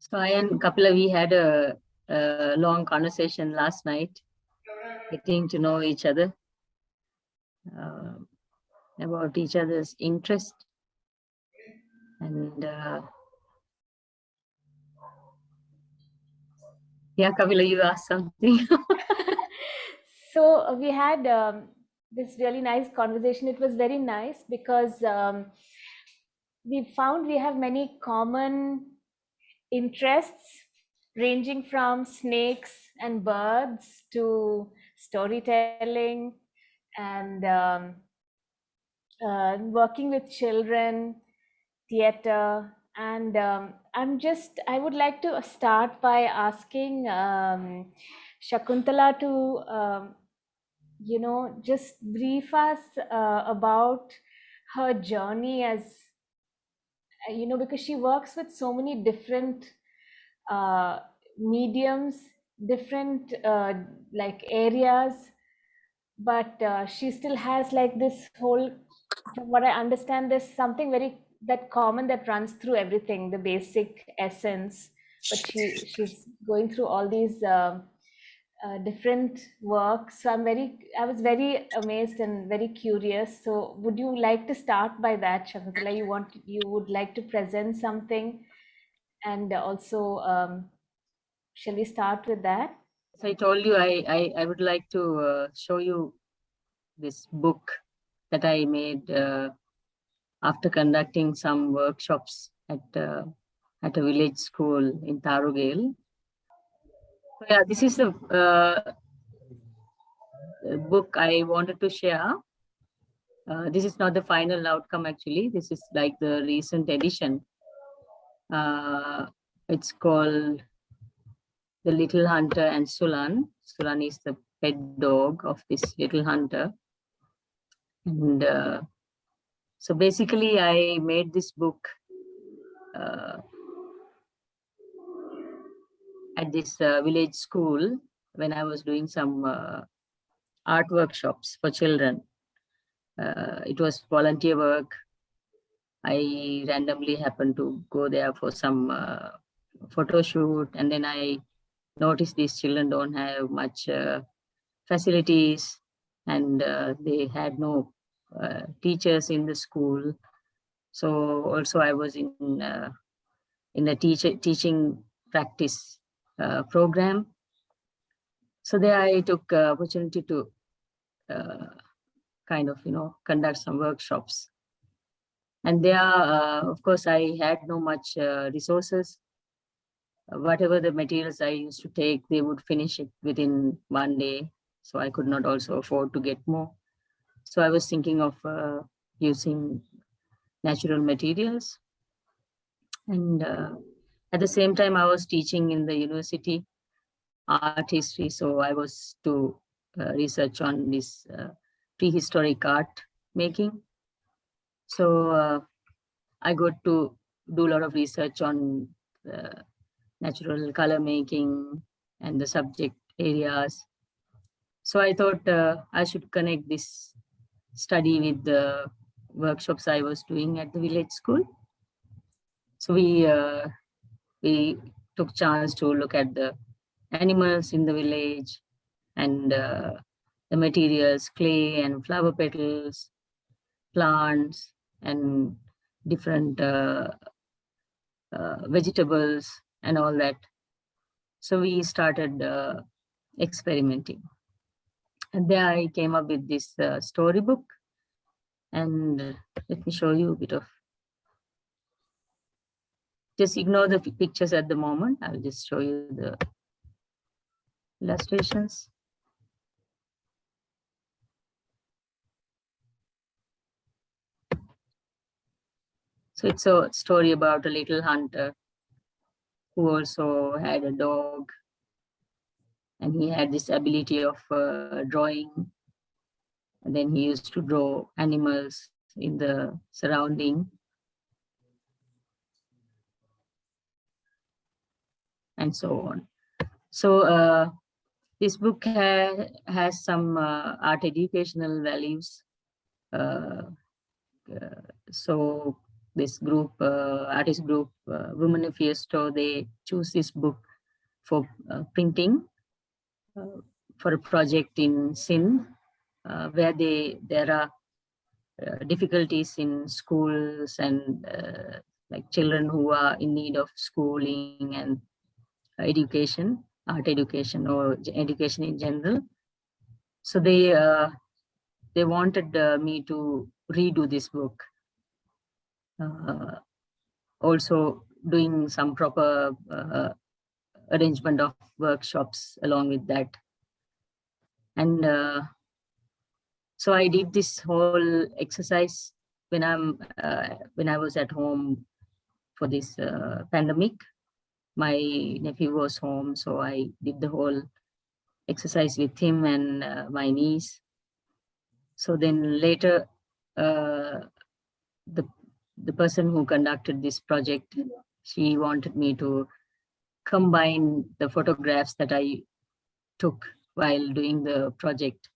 So I and Kapila, we had a long conversation last night, getting to know each other, uh, about each other's interest. And yeah, Kapila, you asked something. So we had this really nice conversation. It was very nice because we found we have many common interests, ranging from snakes and birds to storytelling and working with children, theater. And I would like to start by asking Shakuntala to just brief us about her journey as because she works with so many different uh, mediums, different like areas, but she still has like this whole, from what I understand, there's something very that common that runs through everything, the basic essence, but she's going through all these different works. So I was very amazed and very curious. So would you like to start by that, Shakuntala? You would like to present something, and also shall we start with that? As I told you, I would like to show you this book that I made after conducting some workshops at a village school in Tarugale. So yeah, this is a book I wanted to share. This is not the final outcome, actually. This is like the recent edition. It's called The Little Hunter and Sulan. Sulan is the pet dog of this little hunter. And so basically, I made this book at this village school when I was doing some art workshops for children. It was volunteer work. I randomly happened to go there for some photo shoot, and then I noticed these children don't have much facilities, and they had no teachers in the school. So also I was in a teaching practice program. So there I took opportunity to kind of conduct some workshops. And there, of course, I had no much resources. Whatever the materials I used to take, they would finish it within one day. So I could not also afford to get more. So I was thinking of using natural materials. And at the same time, I was teaching in the university art history. So I was to research on this prehistoric art making. So I got to do a lot of research on natural color making and the subject areas. So I thought I should connect this study with the workshops I was doing at the village school. So we took chance to look at the animals in the village and the materials, clay and flower petals, plants, and different vegetables and all that. So we started experimenting. And there I came up with this storybook. And let me show you a bit of, just ignore the pictures at the moment. I'll just show you the illustrations. So it's a story about a little hunter who also had a dog, and he had this ability of drawing. And then he used to draw animals in the surrounding, and so on. So this book has some art educational values. So this group, artist group, Women Manifesto, they choose this book for printing for a project in Sindh, where there are difficulties in schools and like children who are in need of schooling and education, art education or education in general. So they wanted me to redo this book. Also doing some proper arrangement of workshops along with that. And so I did this whole exercise when I was at home for this pandemic. My nephew was home, so I did the whole exercise with him and my niece. So then later, the person who conducted this project, she wanted me to combine the photographs that I took while doing the project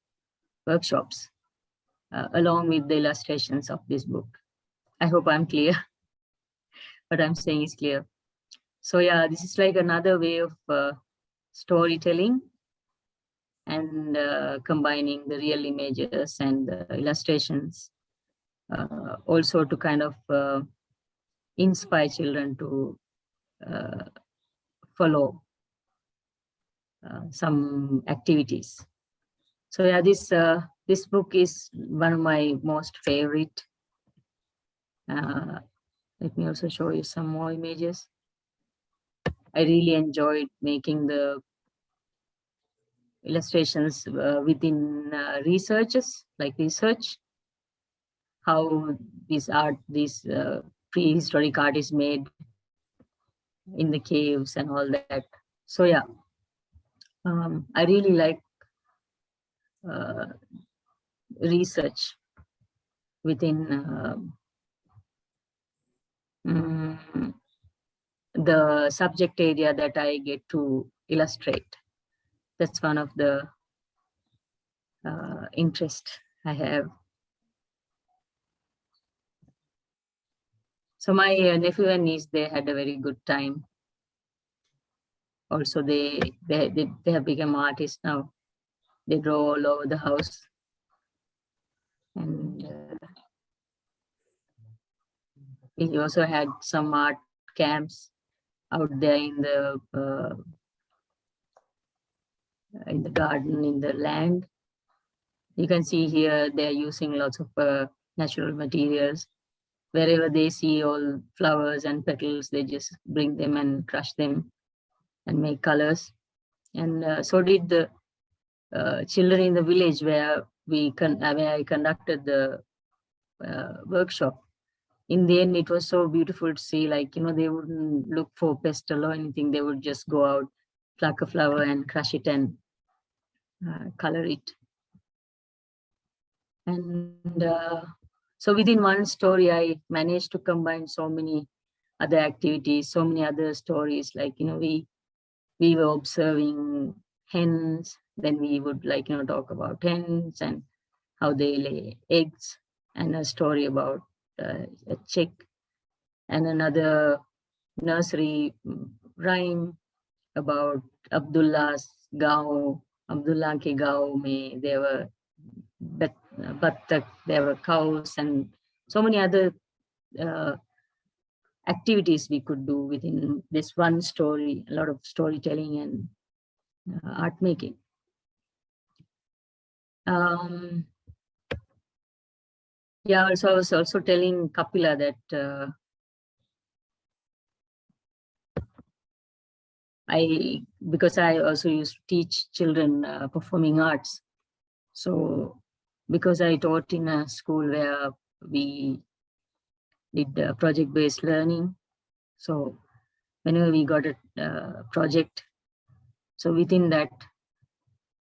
workshops along with the illustrations of this book. I hope I'm clear. What I'm saying is clear. So yeah, this is like another way of storytelling and combining the real images and the illustrations, also to kind of inspire children to follow some activities. So yeah, this book is one of my most favorite. Let me also show you some more images. I really enjoyed making the illustrations within research, how this prehistoric art is made in the caves and all that. So yeah, I really like research within the subject area that I get to illustrate. That's one of the interest I have. So my nephew and niece, they had a very good time. Also, they have become artists now. They draw all over the house, and we also had some art camps out there in the garden, in the land. You can see here they're using lots of natural materials. Wherever they see all flowers and petals, they just bring them and crush them and make colors. And so did the children in the village where I conducted the workshop. In the end, it was so beautiful to see, like, they wouldn't look for pastel or anything. They would just go out, pluck a flower and crush it and color it. And so within one story, I managed to combine so many other activities, so many other stories. Like, we were observing hens, then we would talk about hens and how they lay eggs, and a story about a chick, and another nursery rhyme about Abdullah's gaon. Abdullah ke gaon mein there were battak, there were cows, and so many other activities we could do within this one story. A lot of storytelling and art making. Yeah, also I was also telling Kapila that because I also used to teach children performing arts. So because I taught in a school where we did project-based learning, so whenever we got a project, so within that,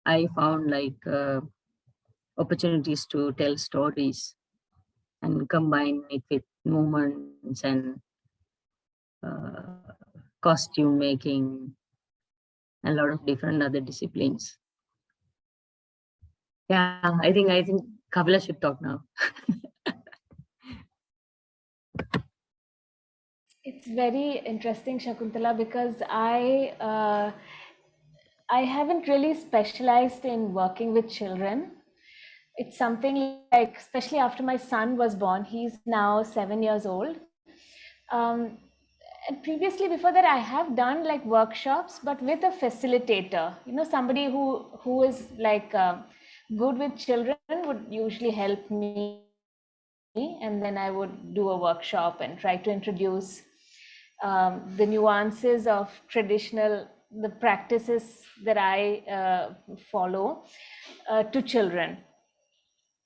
I found opportunities to tell stories and combine it with movements and costume making, and a lot of different other disciplines. Yeah, I think Kapila should talk now. It's very interesting, Shakuntala, because I haven't really specialized in working with children. It's something like, especially after my son was born, he's now 7 years old. Um, and previously, before that, I have done like workshops, but with a facilitator. You know, somebody who is like good with children would usually help me, and then I would do a workshop and try to introduce the nuances of the practices that I follow to children.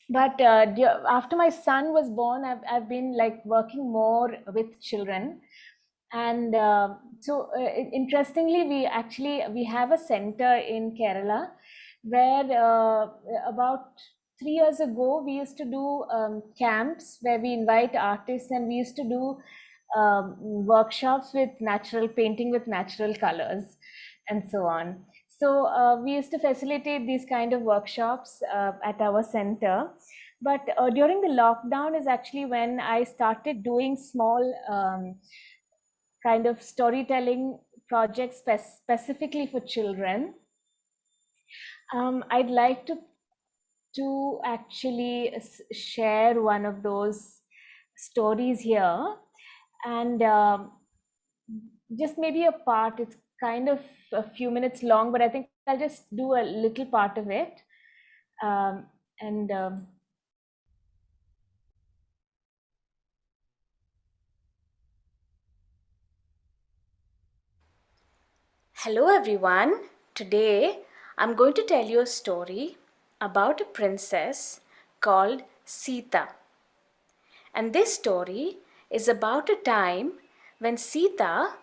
But after my son was born, I've been like working more with children. And interestingly, we have a center in Kerala where about 3 years ago we used to do camps where we invite artists, and we used to do workshops with natural painting with natural colors and so on. So we used to facilitate these kind of workshops at our center. But during the lockdown is actually when I started doing small kind of storytelling projects specifically for children. I'd like to actually share one of those stories here, and just maybe a part. It's kind of a few minutes long, but I think I'll just do a little part of it. And Hello everyone. Today I'm going to tell you a story about a princess called Sita. And this story is about a time when Sita,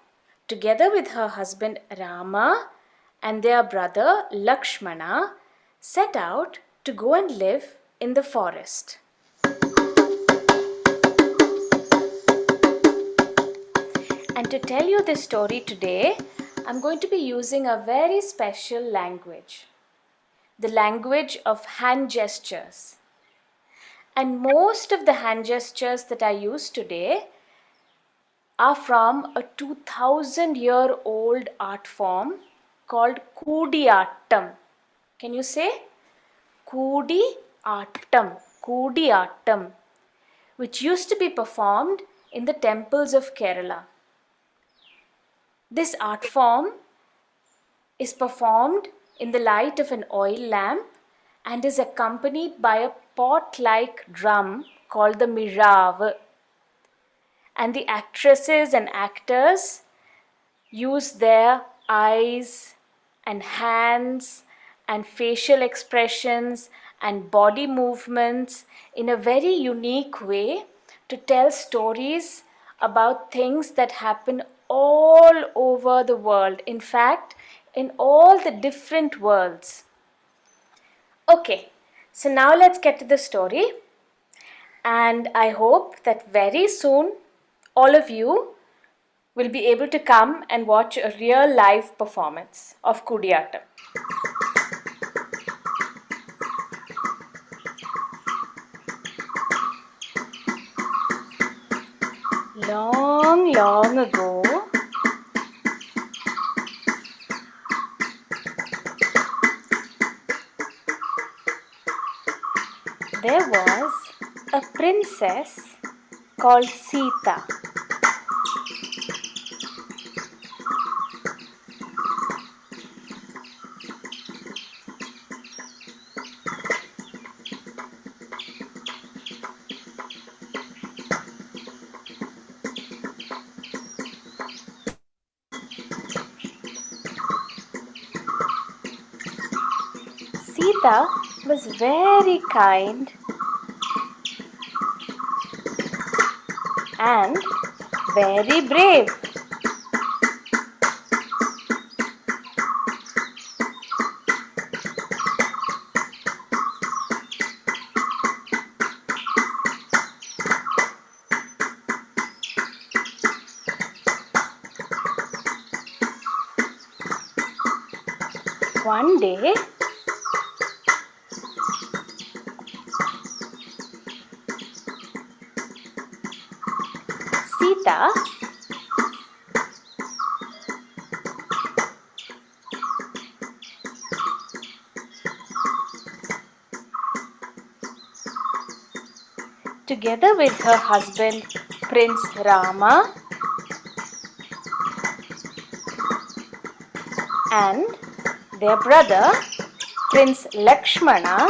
together with her husband Rama and their brother Lakshmana, set out to go and live in the forest. And to tell you this story today, I'm going to be using a very special language, the language of hand gestures. And most of the hand gestures that I use today are from a 2000-year-old art form called Kudiyattam. Can you say? Kudiyattam, Kudiyattam, which used to be performed in the temples of Kerala. This art form is performed in the light of an oil lamp and is accompanied by a pot-like drum called the mirav. And the actresses and actors use their eyes and hands and facial expressions and body movements in a very unique way to tell stories about things that happen all over the world. In fact, in all the different worlds. Okay, so now let's get to the story. And I hope that very soon all of you will be able to come and watch a real live performance of Kudiyattam. Long, long ago, there was a princess called Sita. Sita was very kind and very brave. One day, Sita together with her husband Prince Rama and their brother Prince Lakshmana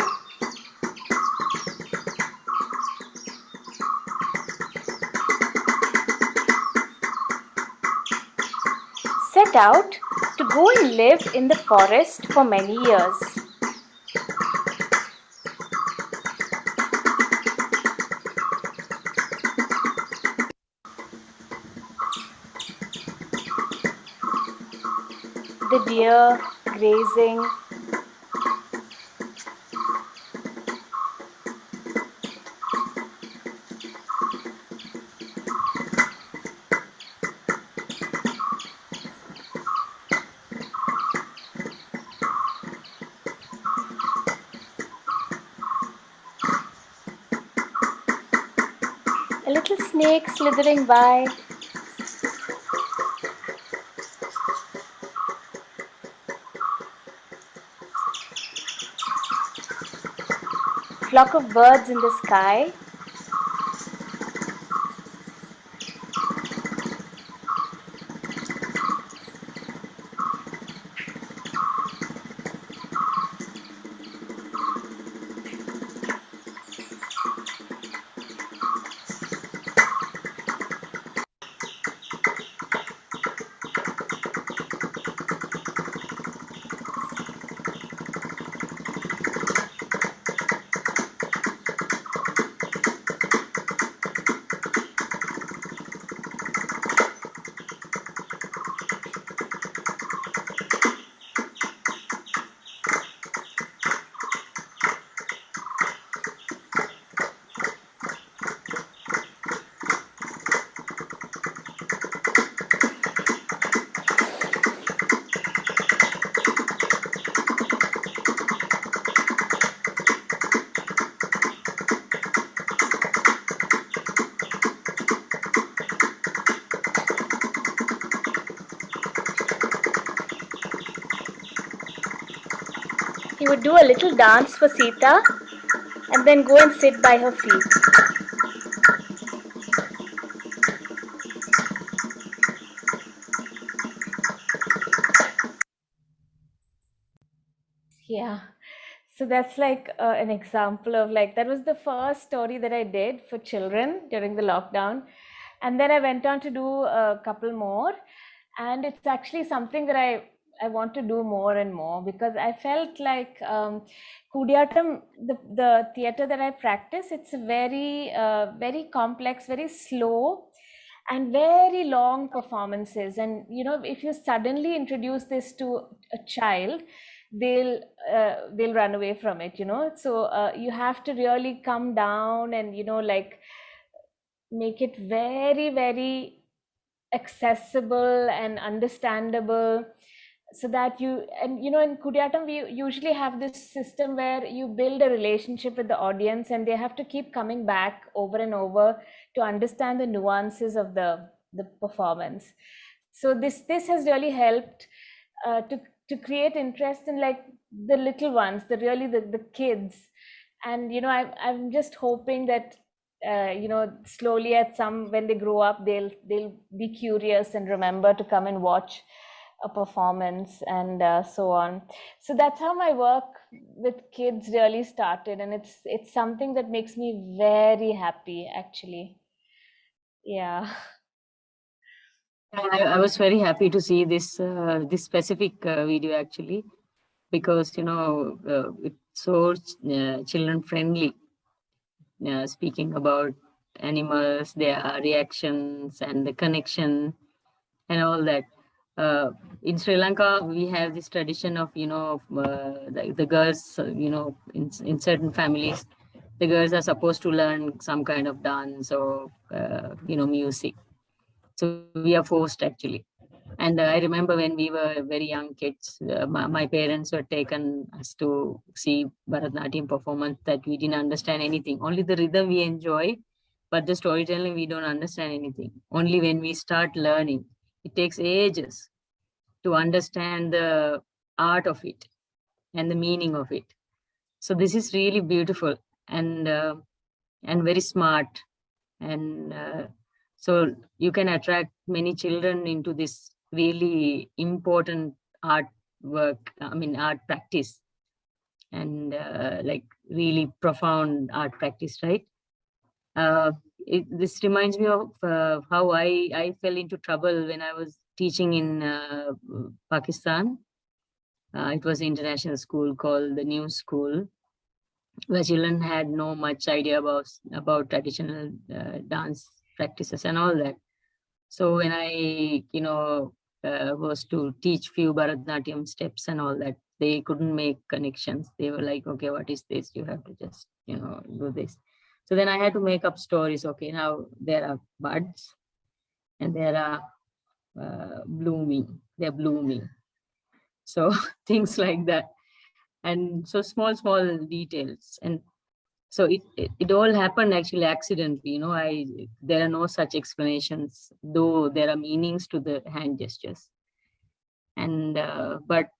set out to go and live in the forest for many years. The deer grazing, a little snake slithering by, flock of birds in the sky, he would do a little dance for Sita and then go and sit by her feet. Yeah. So that's like an example of like, that was the first story that I did for children during the lockdown. And then I went on to do a couple more. And it's actually something that I want to do more and more, because I felt like Kudiyatam, the theatre that I practice, it's very complex, very slow and very long performances. And, you know, if you suddenly introduce this to a child, they'll run away from it, you know. So you have to really come down and, you know, like make it very, very accessible and understandable, so that you, and you know, in Kudiyatam we usually have this system where you build a relationship with the audience and they have to keep coming back over and over to understand the nuances of the performance. So this has really helped to create interest in like the little ones, the kids. And you know, I'm just hoping that you know, slowly at some, when they grow up, they'll be curious and remember to come and watch a performance and so on. So that's how my work with kids really started, and it's something that makes me very happy, actually. Yeah. I was very happy to see this specific video actually, because you know it's so children friendly. Speaking about animals, their reactions and the connection and all that. In Sri Lanka, we have this tradition of, you know, the girls, you know, in certain families, the girls are supposed to learn some kind of dance or, you know, music. So we are forced actually. And I remember when we were very young kids, my parents were taken us to see Bharatanatyam performance that we didn't understand anything. Only the rhythm we enjoy, but the storytelling we don't understand anything. Only when we start learning, it takes ages to understand the art of it and the meaning of it. So this is really beautiful. And and very smart. And so you can attract many children into this really important art work, art practice, and like really profound art practice, right? This reminds me of how I fell into trouble when I was teaching in Pakistan. It was an international school called the New School, where children had no much idea about traditional dance practices and all that. So when I, was to teach few Bharatanatyam steps and all that, they couldn't make connections. They were like, okay, what is this? You have to just, do this. So then I had to make up stories. Okay, now there are buds and there are blooming. They're blooming. So things like that. And so small details. And so it all happened actually accidentally. There are no such explanations, though there are meanings to the hand gestures. And but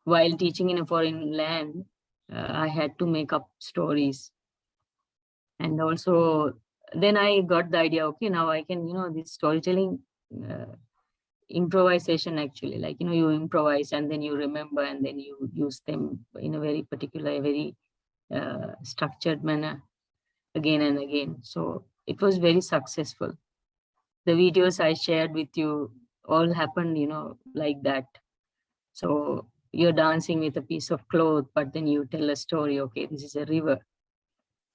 while teaching in a foreign land, I had to make up stories. And also then I got the idea, okay, now I can, this storytelling improvisation, actually, like, you improvise and then you remember and then you use them in a very particular, very structured manner again and again. So it was very successful. The videos I shared with you all happened, like that. So you're dancing with a piece of cloth, but then you tell a story. Okay, this is a river.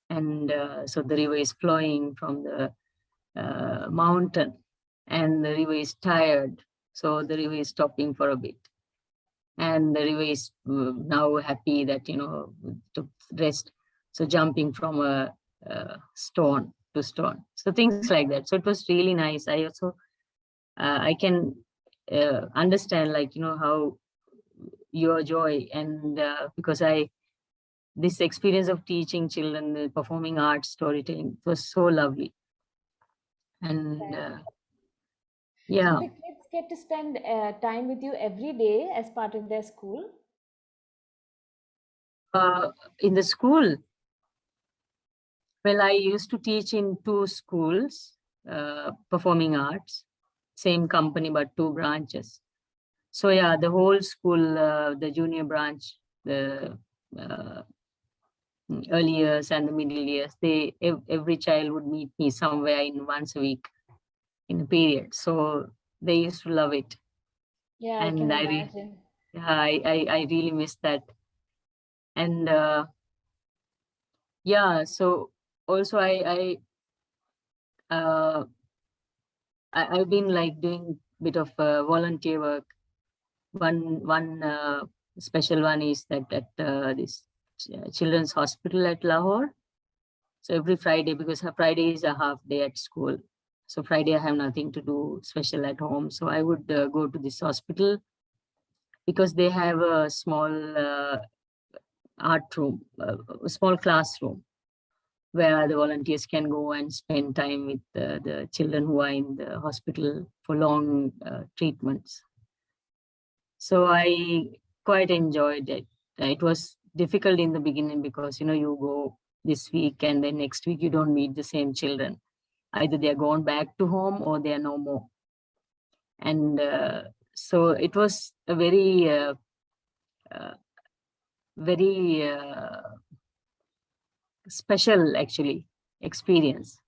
And so the river is flowing from the mountain and the river is tired. So the river is stopping for a bit. And the river is now happy that, to rest. So jumping from a stone to stone. So things like that. So it was really nice. I also, I can understand, like, how your joy, and because this experience of teaching children performing arts, storytelling, was so lovely. And yeah. So the kids get to spend time with you every day as part of their school? In the school, well, I used to teach in 2 schools, performing arts, same company, but 2 branches. So yeah, the whole school, the junior branch, the early years and the middle years, every child would meet me somewhere in once a week in a period. So they used to love it. Yeah, and I can imagine. I really miss that. And yeah, so also I've been like doing a bit of volunteer work. One special one is that at this children's hospital at Lahore. So every Friday, because Friday is a half day at school, so Friday I have nothing to do special at home. So I would go to this hospital because they have a small art room, a small classroom, where the volunteers can go and spend time with the children who are in the hospital for long treatments. So I quite enjoyed it. It was difficult in the beginning because, you go this week and then next week you don't meet the same children. Either they're gone back to home or they're no more. And so it was a very, very special, actually, experience.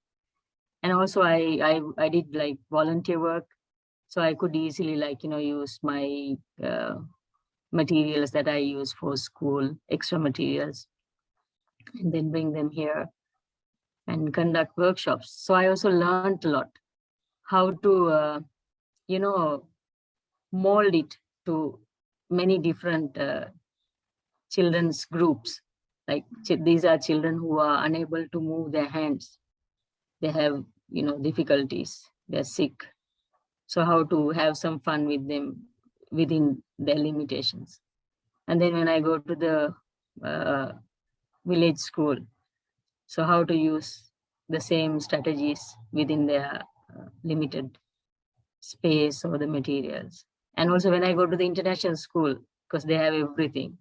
And also I did like volunteer work. So I could easily, like, use my materials that I use for school, extra materials, and then bring them here and conduct workshops. So I also learned a lot how to, mold it to many different children's groups. Like these are children who are unable to move their hands. They have, difficulties. They're sick. So how to have some fun with them within their limitations. And then when I go to the village school, so how to use the same strategies within their limited space or the materials. And also when I go to the international school, because they have everything.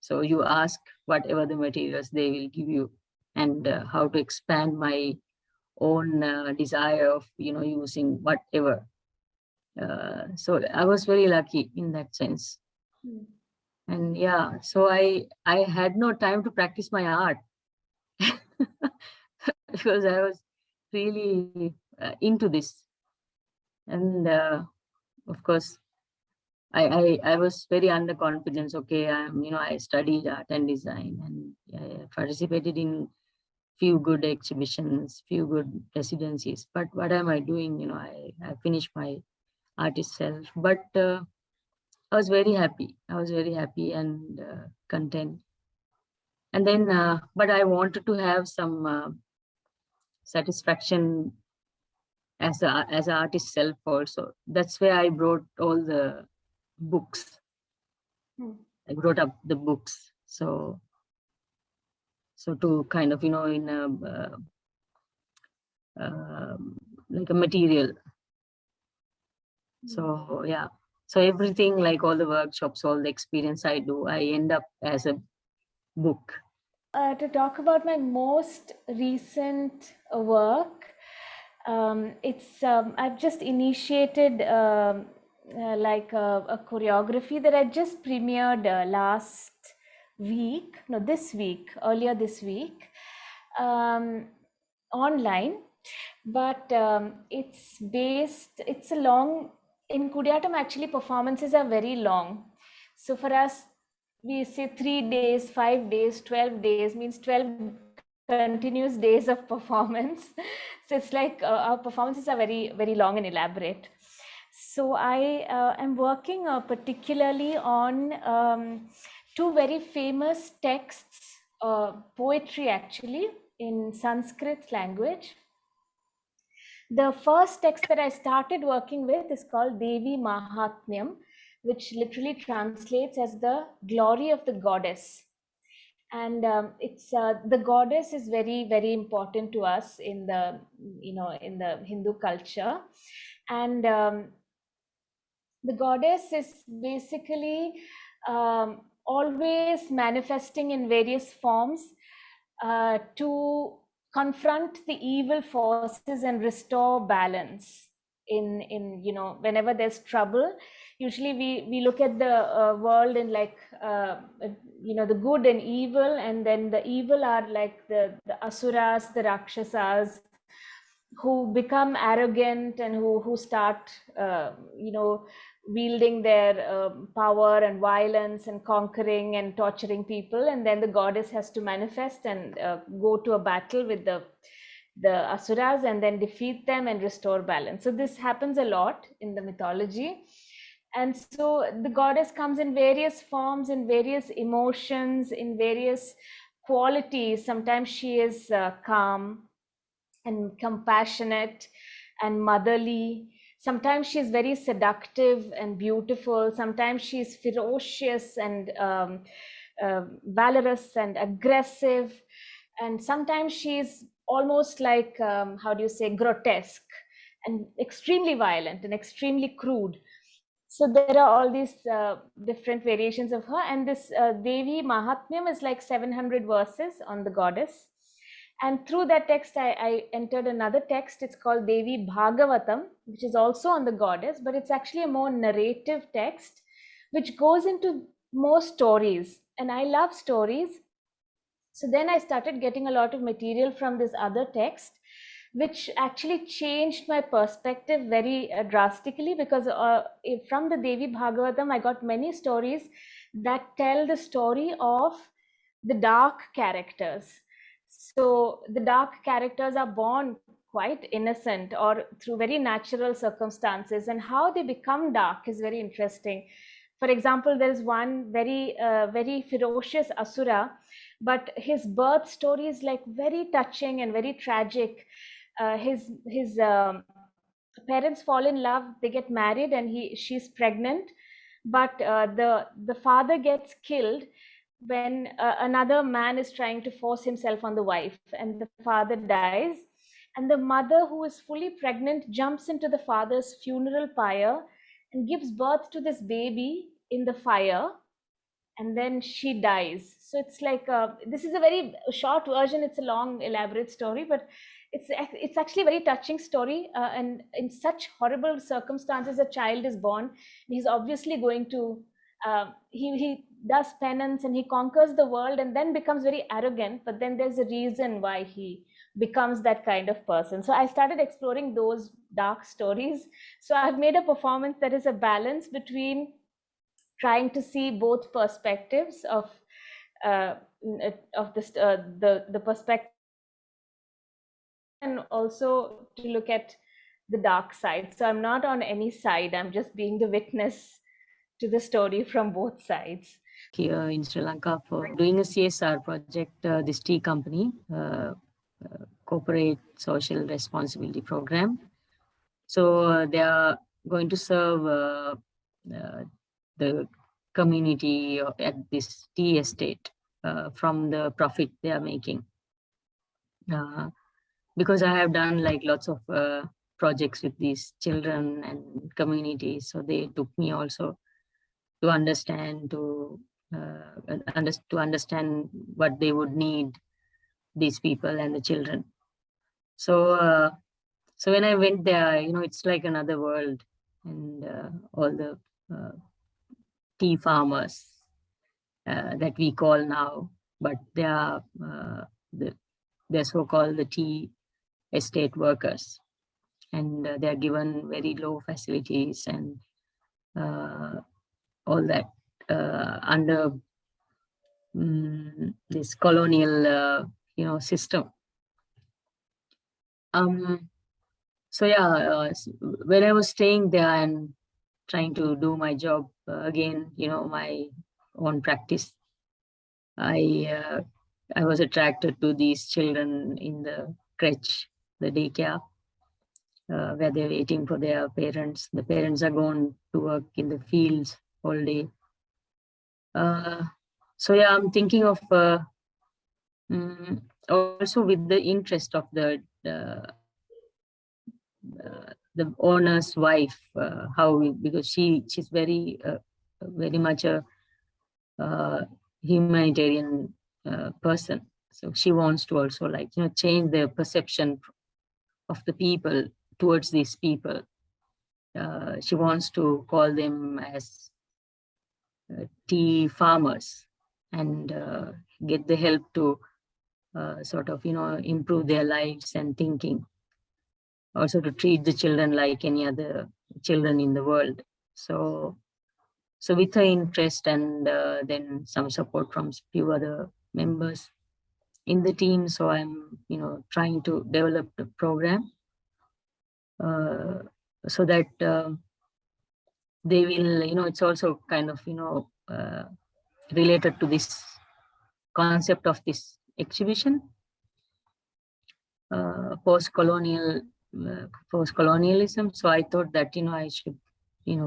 So you ask whatever the materials, they will give you and how to expand my own desire of, using whatever. So I was very lucky in that sense. Hmm. And yeah, so I had no time to practice my art because I was really into this. And of course, I was very underconfident. Okay, I studied art and design, and I participated in few good exhibitions, few good residencies. But what am I doing? I finished my art itself. But I was very happy. I was very happy and content. And then, but I wanted to have some satisfaction as an artist self also. That's where I brought all the books. Hmm. I brought up the books. So to kind of, in a like a material. So yeah. So everything, like all the workshops, all the experience I do, I end up as a book. To talk about my most recent work, I've just initiated like a choreography that I just premiered earlier this week, online. But it's a long, in Kudiyatam actually performances are very long. So for us, we say 3 days, 5 days, 12 days, means 12 continuous days of performance. So it's like our performances are very, very long and elaborate. So I am working particularly on two very famous texts, poetry actually, in Sanskrit language. The first text that I started working with is called Devi Mahatmyam, which literally translates as the glory of the goddess. And it's the goddess is very, very important to us in the Hindu culture. And the goddess is basically always manifesting in various forms to confront the evil forces and restore balance in whenever there's trouble. Usually we look at the world in like the good and evil, and then the evil are like the asuras, the rakshasas, who become arrogant and who start wielding their power and violence and conquering and torturing people, and then the goddess has to manifest and go to a battle with the asuras and then defeat them and restore balance. So this happens a lot in the mythology. And so the goddess comes in various forms, in various emotions, in various qualities. Sometimes she is calm and compassionate and motherly. Sometimes she's very seductive and beautiful. Sometimes she's ferocious and valorous and aggressive. And sometimes she's almost like, grotesque and extremely violent and extremely crude. So there are all these different variations of her. And this Devi Mahatmyam is like 700 verses on the goddess. And through that text, I entered another text. It's called Devi Bhagavatam, which is also on the goddess, but it's actually a more narrative text, which goes into more stories. And I love stories. So then I started getting a lot of material from this other text, which actually changed my perspective very drastically, because from the Devi Bhagavatam, I got many stories that tell the story of the dark characters. So the dark characters are born quite innocent or through very natural circumstances, and how they become dark is very interesting. For example, there is one very ferocious asura, but his birth story is like very touching and very tragic. His parents fall in love, they get married, and she's pregnant, but the father gets killed when another man is trying to force himself on the wife, and the father dies, and the mother, who is fully pregnant, jumps into the father's funeral pyre and gives birth to this baby in the fire, and then she dies. So it's like this is a very short version. It's a long, elaborate story, but it's actually a very touching story. And in such horrible circumstances, a child is born. He's obviously going to he does penance and he conquers the world and then becomes very arrogant. But then there's a reason why he becomes that kind of person. So I started exploring those dark stories. So I've made a performance that is a balance between trying to see both perspectives of the perspective, and also to look at the dark side. So I'm not on any side. I'm just being the witness to the story from both sides. Here in Sri Lanka for doing a CSR project, this tea company, corporate social responsibility program. So they are going to serve the community at this tea estate from the profit they are making. Because I have done like lots of projects with these children and communities, so they took me also to understand understand what they would need, these people and the children. So so when I went there, it's like another world, and all the tea farmers that we call now, but they are they're so-called the tea estate workers, and they're given very low facilities and all that under this colonial system. So yeah, when I was staying there and trying to do my job again, my own practice, I was attracted to these children in the crèche, the daycare, where they're waiting for their parents. The parents are gone to work in the fields all day. So yeah, I'm thinking of also with the interest of the owner's wife, because she's very much a humanitarian person. So she wants to also change the perception of the people towards these people. She wants to call them as tea farmers and get the help to sort of improve their lives and thinking. Also to treat the children like any other children in the world. So with her interest and then some support from few other members in the team, so I'm trying to develop the program so that they will, it's also kind of related to this concept of this exhibition, post-colonialism. So I thought that I should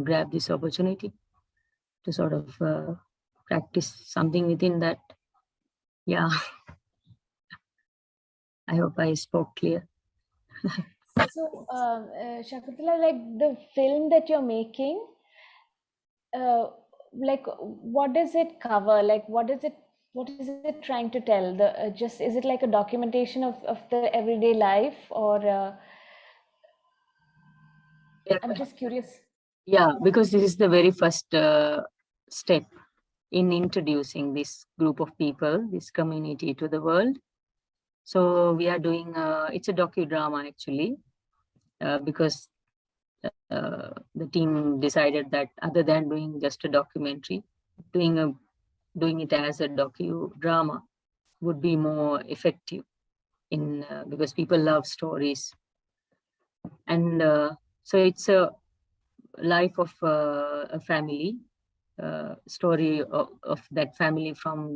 grab this opportunity to sort of practice something within that. Yeah. I hope I spoke clear. So Shakuntala, like the film that you're making, like what does it cover? Like what is it trying to tell? Just is it like a documentation of the everyday life, or I'm just curious. Yeah, because this is the very first step in introducing this group of people, this community to the world. So we are doing it's a docudrama actually, because the team decided that other than doing just a documentary, doing it as a docudrama would be more effective because people love stories. And so it's a life of a family, story of that family from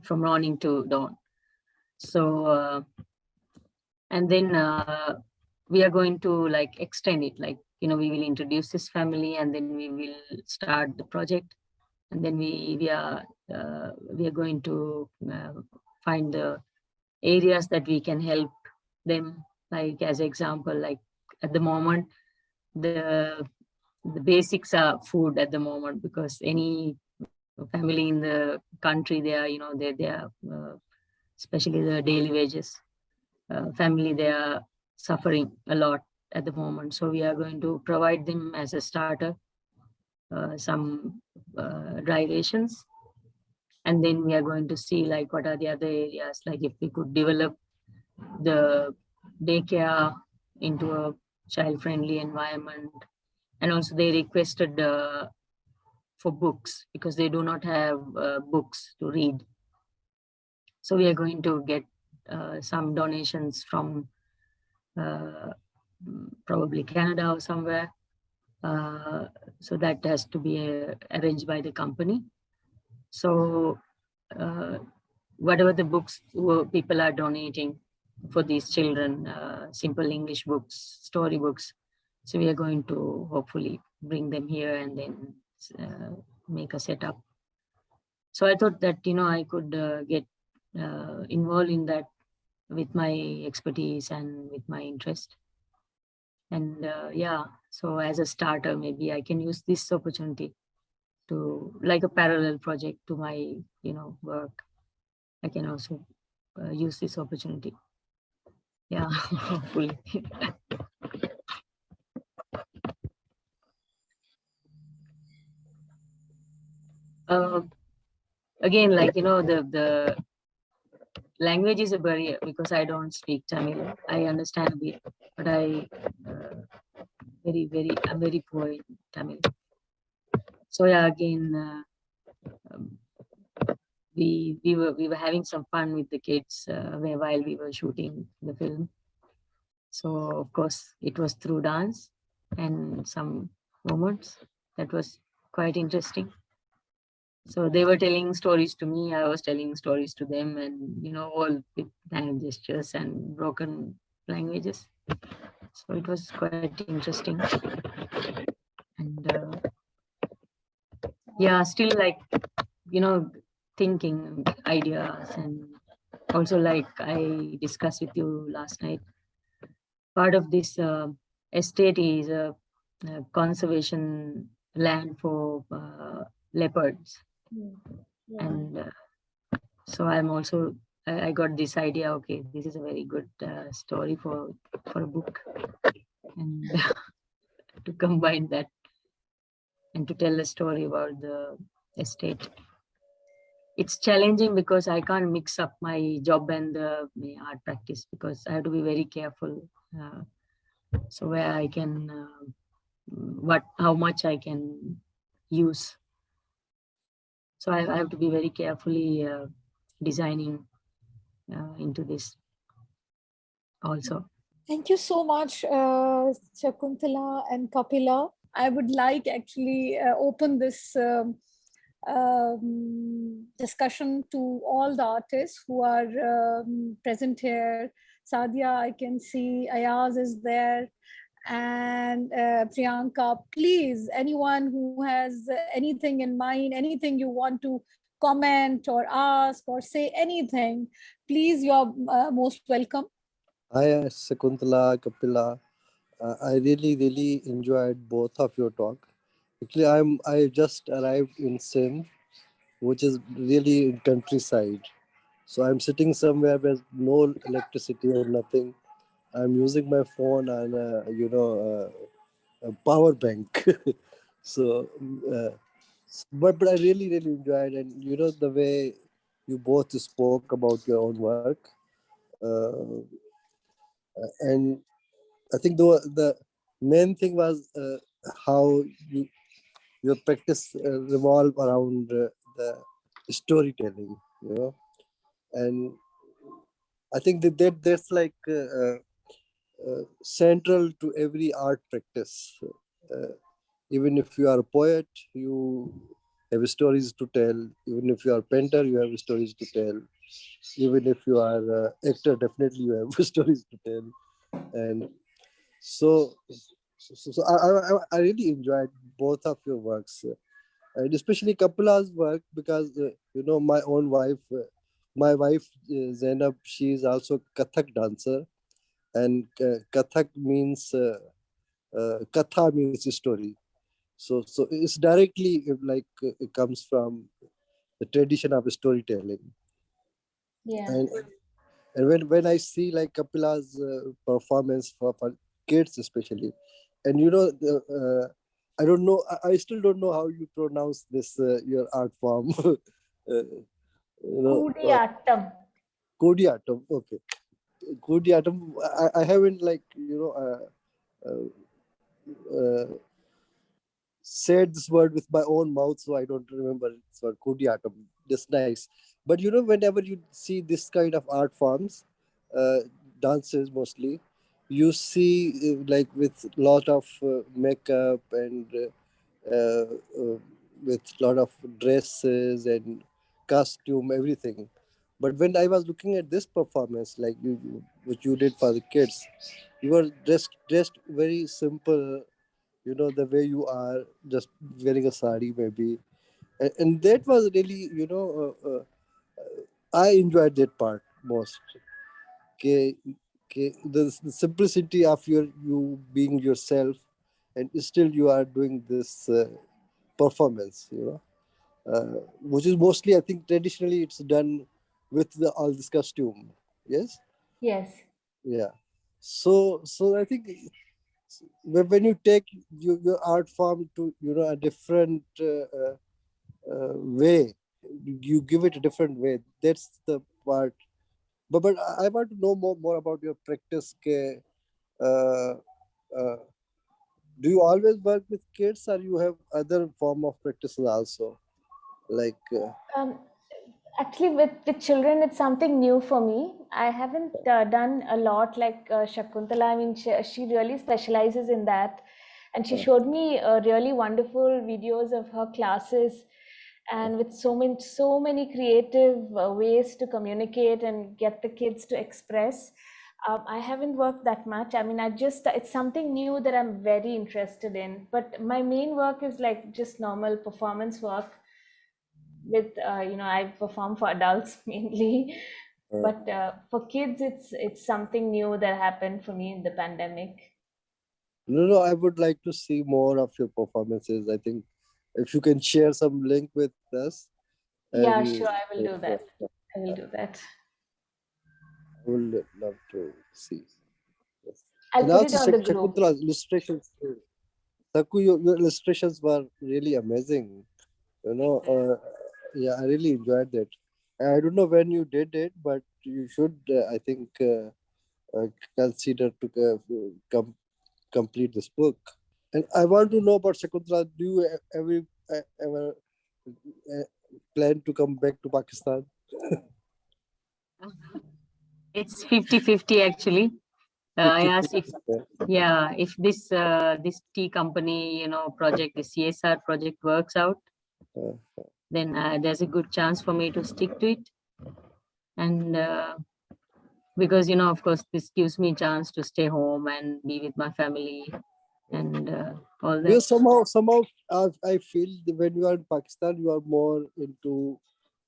morning to dawn. So and then we are going to extend it, we will introduce this family and then we will start the project, and then we are going to find the areas that we can help them, as example, at the moment the basics are food at the moment, because any family in the country, they are, they are, especially the daily wages family, they are suffering a lot at the moment. So we are going to provide them as a starter some dry rations. And then we are going to see like what are the other areas, like if we could develop the daycare into a child-friendly environment. And also they requested for books because they do not have books to read. So we are going to get some donations from probably Canada or somewhere. So that has to be arranged by the company. So whatever the books people are donating for these children, simple English books, story books. So we are going to hopefully bring them here and then make a setup. So I thought that, I could get involved in that with my expertise and with my interest. And yeah, so as a starter, maybe I can use this opportunity to, like a parallel project to my, work. I can also use this opportunity. Yeah, hopefully. Again, like, the language is a barrier because I don't speak Tamil. I understand a bit, but I'm very poor in Tamil. So yeah, again, um, we were having some fun with the kids while we were shooting the film. So of course it was through dance and some moments that was quite interesting. So they were telling stories to me, I was telling stories to them, and all with hand gestures and broken languages. So it was quite interesting. And yeah, still like, thinking ideas. And also, like I discussed with you last night, part of this estate is a conservation land for leopards. Yeah. And so I'm also, I got this idea, okay, this is a very good story for a book. And to combine that and to tell a story about the estate. It's challenging because I can't mix up my job and my art practice because I have to be very careful. So where I can, how much I can use. So I have to be very carefully designing into this also. Thank you so much, Sakunthala and Kapila. I would like actually open this discussion to all the artists who are present here. Sadia, I can see Ayaz is there, and Priyanka. Please, anyone who has anything in mind, anything you want to comment or ask or say anything, please, you're most welcome. Hi, Sakunthala, Kapila. I really enjoyed both of your talk. Actually, I just arrived in Sindh, which is really in countryside. So I'm sitting somewhere with no electricity or nothing. I'm using my phone and a power bank. So, but I really enjoyed, and the way you both spoke about your own work, uh, and I think the main thing was how your practice revolve around the storytelling, and I think that's like central to every art practice. Uh, Even if you are a poet, you have stories to tell. Even if you are a painter, you have stories to tell. Even if you are an actor, definitely you have stories to tell. And so I really enjoyed both of your works, and especially Kapila's work because my wife Zainab, she is also Kathak dancer, and Kathak means Katha means story. So it's directly like it comes from the tradition of storytelling. Yeah. And when I see like Kapila's performance for kids especially, and I don't know, I still don't know how you pronounce this your art form. You know, Kudiyattam. Kodiatum. Okay, Kodiatum. I haven't like said this word with my own mouth, so I don't remember it's word Kodiatum. That's nice. But whenever you see this kind of art forms, uh, dances mostly, you see like with lot of makeup and with lot of dresses and costume, everything. But when I was looking at this performance, like what you did for the kids, you were dressed very simple, the way you are, just wearing a sari maybe, and that was really, I enjoyed that part most. Okay, okay, the simplicity of you being yourself, and still you are doing this performance, which is mostly, I think, traditionally it's done with all this costume. Yes, Yes. yeah. So I think when you take your art form to a different way, you give it a different way. That's the part. But I want to know more about your practice. Uh, uh, do you always work with kids, or you have other form of practices also? Like, Um, Actually, with children, it's something new for me. I haven't done a lot like Shakuntala. I mean, she really specializes in that. And she showed me really wonderful videos of her classes, and with so many creative ways to communicate and get the kids to express. I haven't worked that much. I mean, it's something new that I'm very interested in. But my main work is like just normal performance work with I perform for adults mainly, but for kids it's something new that happened for me in the pandemic. no, I would like to see more of your performances. I think if you can share some link with us, Yeah, and sure, I will do that. I will do that. I would love to see. Yes. I'll And put it also on the group. Shakuntala's illustrations. Saku, your illustrations were really amazing. Yeah, I really enjoyed that. I don't know when you did it, but you should, I think, consider to complete this book. And I want to know about Shakuntala. Do you ever plan to come back to Pakistan? It's 50-50 actually. I asked if, yeah, if this tea company, project, the CSR project works out, then there's a good chance for me to stick to it. And because, of course, this gives me a chance to stay home and be with my family and all that. Because somehow, I feel that when you are in Pakistan, you are more into,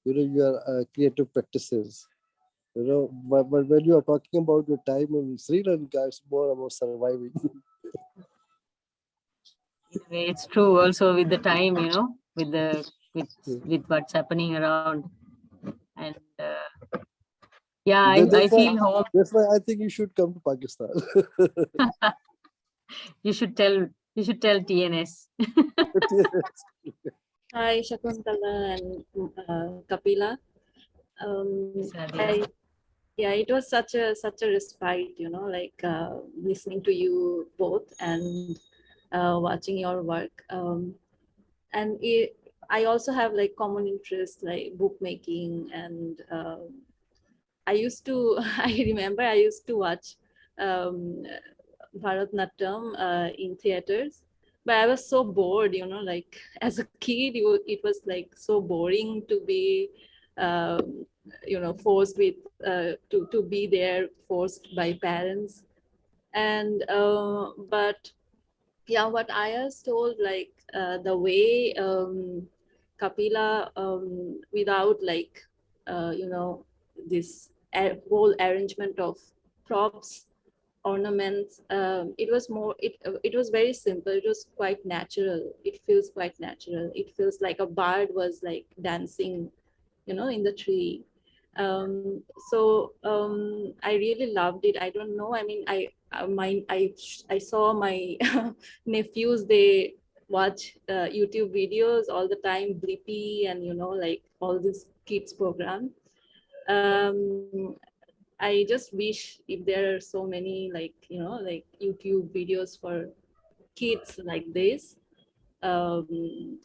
your creative practices. But when you are talking about your time in Sri Lanka, it's more about surviving. It's true also with the time, with with what's happening around. And yeah, I feel home. That's why I think you should come to Pakistan. You should tell TNS. Hi, Shakuntala and Kapila. Sadia. Yeah, it was such a respite, like listening to you both and watching your work. And I also have like common interests like bookmaking, and I remember I used to watch um, Bharatnatyam in theaters, but I was so bored, like as a kid, it was like so boring to be, forced to be there, forced by parents. And, but yeah, what Aya's told, like the way Kapila, without like, this whole arrangement of props, ornaments, it was more, it was very simple. It was quite natural. It feels quite natural. It feels like a bird was like dancing in the tree. I really loved it. I don't know. I mean, I saw my nephews. They watch YouTube videos all the time, Blippi, and like all these kids program. Um, I just wish if there are so many like like YouTube videos for kids like this. Um,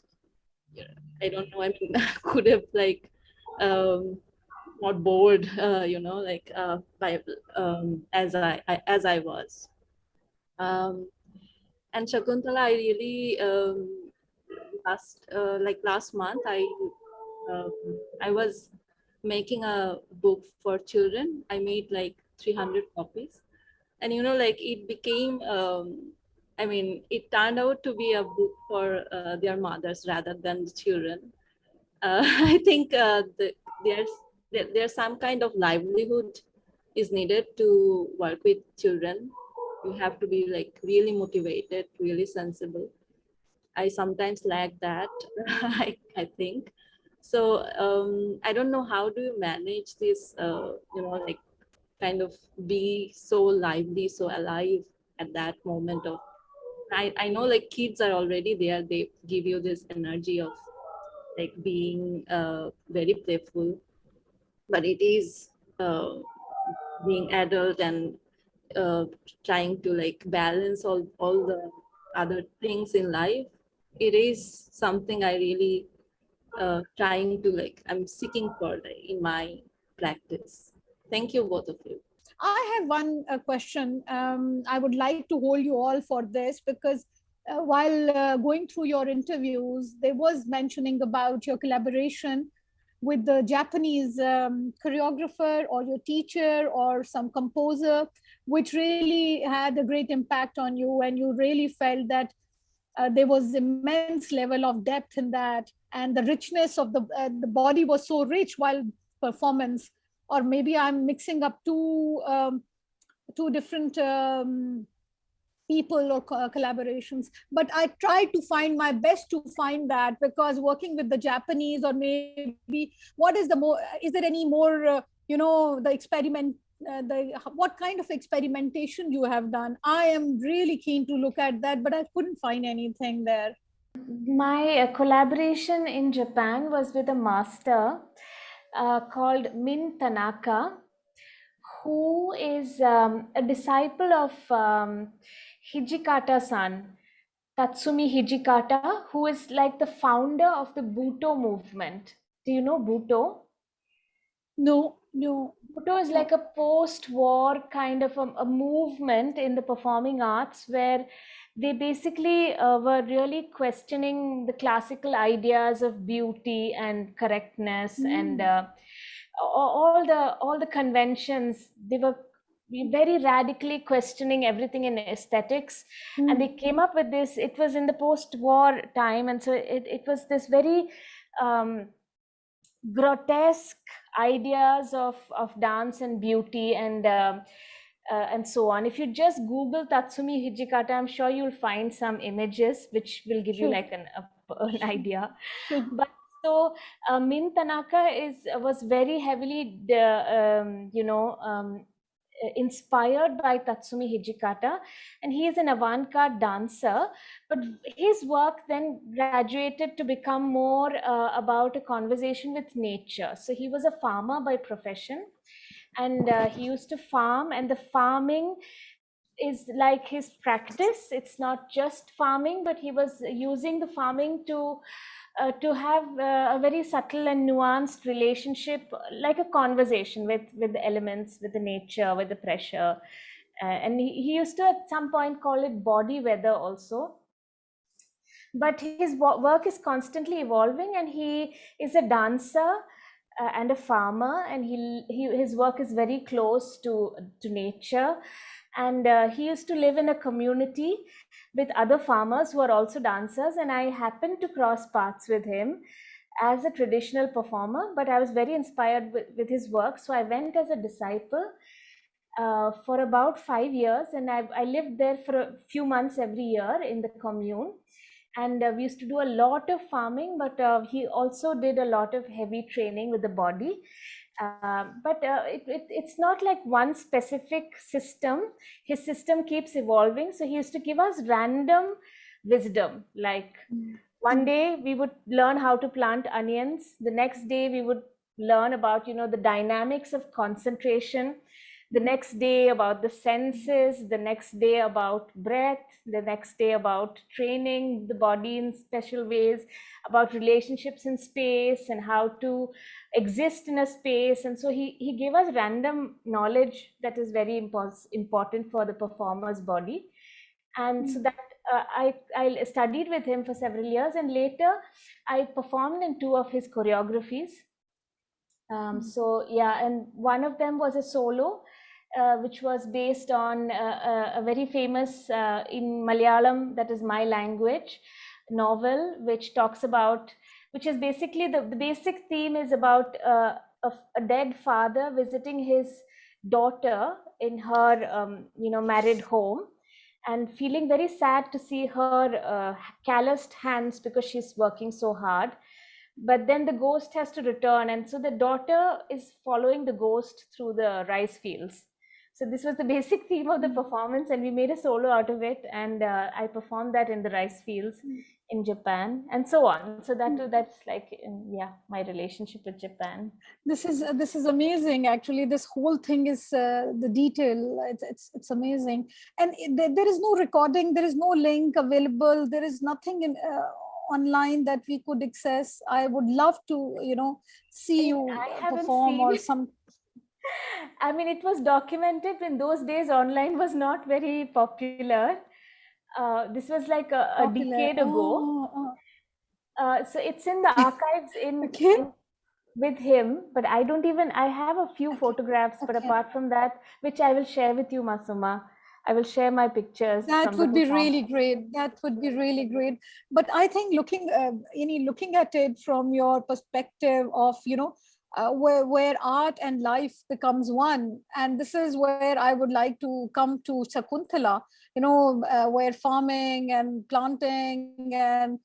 I don't know. I mean, could have like not bored, like by as I was. Um, and Shakuntala, I really last month um, I was making a book for children. I made like 300 copies, and like it became. I mean, it turned out to be a book for their mothers rather than the children. I think there's there's some kind of livelihood is needed to work with children. You have to be like really motivated, really sensible. I sometimes lack that. I think so. I don't know how do you manage this. Like kind of be so lively, so alive at that moment of. I know like kids are already there. They give you this energy of like being very playful, but it is being adult and uh, trying to like balance all the other things in life. It is something I really trying to like I'm seeking for like, in my practice. Thank you both of you. I have one question. I would like to hold you all for this because while going through your interviews, there was mentioning about your collaboration with the Japanese choreographer or your teacher or some composer, which really had a great impact on you, and you really felt that there was immense level of depth in that, and the richness of the body was so rich while performance. Or maybe I'm mixing up two different people or collaborations, but I try to find my best to find that, because working with the Japanese, or maybe what is the more, is there any more the experiment, what kind of experimentation you have done? I am really keen to look at that, but I couldn't find anything there. My collaboration in Japan was with a master called Min Tanaka, who is a disciple of Hijikata-san, Tatsumi Hijikata, who is like the founder of the Buto movement. Do you know Buto? No. Buto is like a post-war kind of a movement in the performing arts where they basically were really questioning the classical ideas of beauty and correctness and all the conventions. They were very radically questioning everything in aesthetics, and they came up with this. It was in the post-war time, and so it was this very grotesque ideas of dance and beauty and so on. If you just Google Tatsumi Hijikata, I'm sure you'll find some images which will give you like an idea. But so Min Tanaka was very heavily inspired by Tatsumi Hijikata, and he is an avant-garde dancer, but his work then graduated to become more about a conversation with nature. So he was a farmer by profession, and he used to farm, and the farming is like his practice. It's not just farming, but he was using the farming to have a very subtle and nuanced relationship, like a conversation with the elements, with the nature, with the pressure. And he used to at some point call it body weather also. But his work is constantly evolving, and he is a dancer and a farmer, and his work is very close to nature. And he used to live in a community with other farmers who are also dancers, and I happened to cross paths with him as a traditional performer, but I was very inspired with his work, so I went as a disciple for about 5 years, and I lived there for a few months every year in the commune. And we used to do a lot of farming, but he also did a lot of heavy training with the body. But it's not like one specific system. His system keeps evolving. So he used to give us random wisdom. Like one day we would learn how to plant onions. The next day we would learn about, the dynamics of concentration. The next day about the senses, the next day about breath, the next day about training the body in special ways, about relationships in space and how to exist in a space. And so he gave us random knowledge that is very important for the performer's body. And so that I studied with him for several years, and later I performed in 2 of his choreographies. So yeah, and one of them was a solo, which was based on a very famous in Malayalam, that is my language, novel, which is basically the basic theme is about a dead father visiting his daughter in her married home, and feeling very sad to see her calloused hands because she's working so hard. But then the ghost has to return, and so the daughter is following the ghost through the rice fields. So this was the basic theme of the performance, and we made a solo out of it, and I performed that in the rice fields in Japan, and so on. So that's like my relationship with Japan. This is amazing. Actually, this whole thing is the detail. It's amazing, and there is no recording. There is no link available. There is nothing in online that we could access. I would love to see you perform or some. I mean, it was documented in those days. Online was not very popular. This was like a decade ago. So it's in the archives with him, but I have a few photographs, but apart from that, which I will share with you, Masuma, I will share my pictures. That would be really great. That would be really great. But I think looking at it from your perspective of, where art and life becomes one. And this is where I would like to come to Sakunthala, where farming and planting and,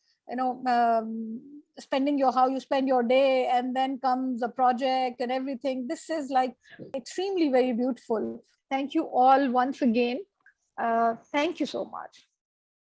how you spend your day, and then comes a project and everything. This is like extremely very beautiful. Thank you all once again. Thank you so much.